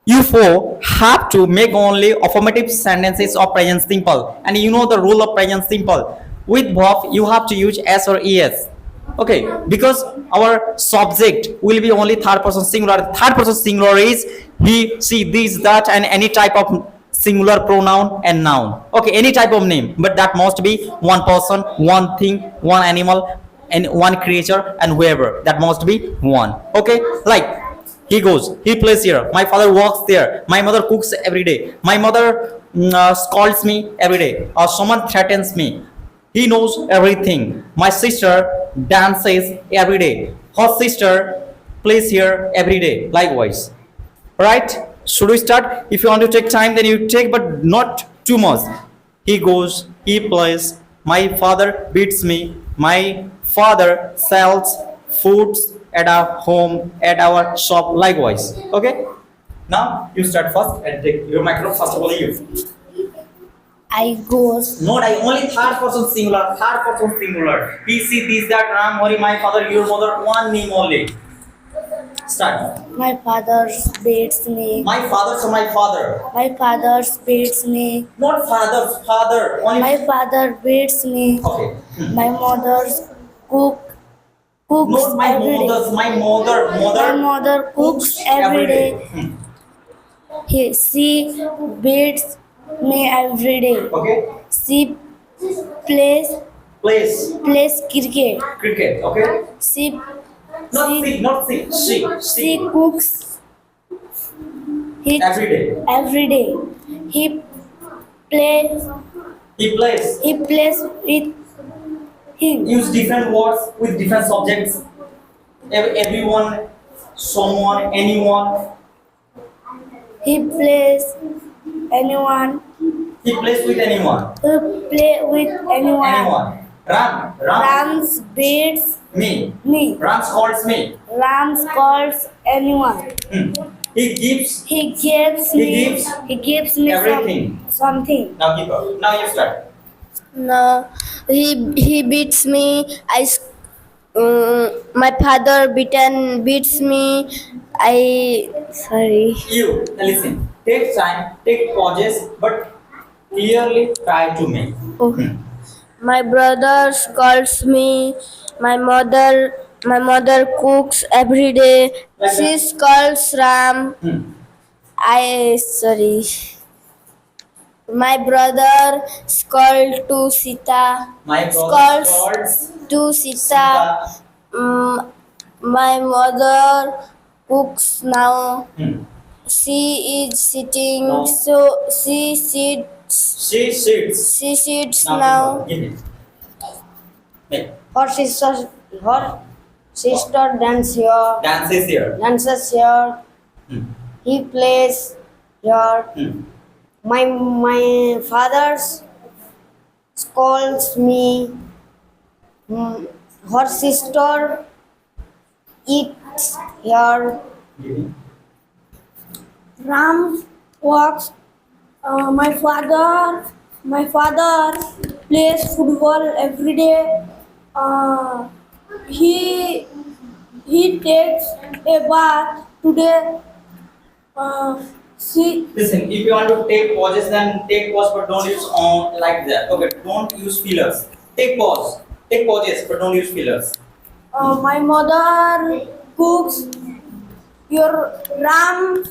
You four have to make only affirmative sentences of present simple, and you know the rule of present simple. With verb, you have to use s or es. Okay, because our subject will be only third person singular. Third person singular is he, she, this, that, and any type of singular pronoun and noun. Okay, any type of name, but that must be one person, one thing, one animal, and one creature, and whoever. That must be one. Okay, like he goes, he plays here. My father walks there. My mother cooks every day. My mother scolds me every day. Or someone threatens me. He knows everything. My sister dances every day. Her sister plays here every day. Likewise. Right? Should we start? If you want to take time, then you take, but not too much. He goes, he plays. My father beats me. My father sells foods at our home, at our shop, likewise. Okay? Now you start first and take your microphone. First of all, you. I goes. Not I only third person singular. Third person singular. He, see, this, that, Ram, Hori, my father, your mother. One name only. Start. My father beats me. My father, so my father. My father beats me. Not father, father. Only. My father beats me. Okay. My mother cooks Not my every day. mother's, my mother. My mother cooks every day. She beats me every day. Okay. She plays Place. cricket. Cricket. Okay. She Not she, see, not see. she cooks it Every day. every day. He plays He plays. with him. Use different words with different subjects. Everyone, someone, anyone. He plays anyone. He plays with anyone. He play with anyone. Anyone. Ram. Rams beats Me. me. Ram calls me. Rams calls anyone. He gives. He gives He me. gives He gives me everything. something. Now give up. Now you start. No, he beats me. My father beats me. Sorry. You listen. Take time. Take pauses, but clearly try to make. Oh. My brother scolds me. My mother cooks every day. Like She that. scolds Ram. Sorry. My brother scold to Sita. My brother calls To Sita. Mm, my mother cooks now. She is sitting. No. So she sits. She sits. She sits Now now. give it. Make. Her sister Dances here. dances here. He plays here. My father scolds me. Her sister eats here. Give it. Ram walks. My father plays football every day. He takes a bath today. She Listen, if you want to take pauses, then take pause, but don't use on like that. Okay, don't use fillers. Take pause. Take pauses, but don't use fillers. my mother cooks. Your Ram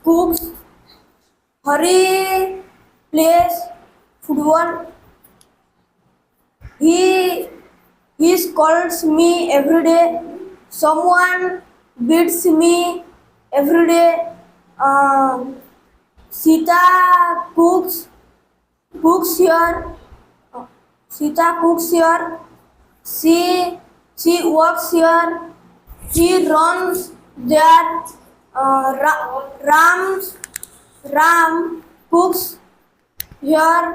cooks. Hari plays football. He scolds me every day. Someone beats me every day. Sita cooks here. Sita cooks here. She walks here. She runs there. Ram cooks here.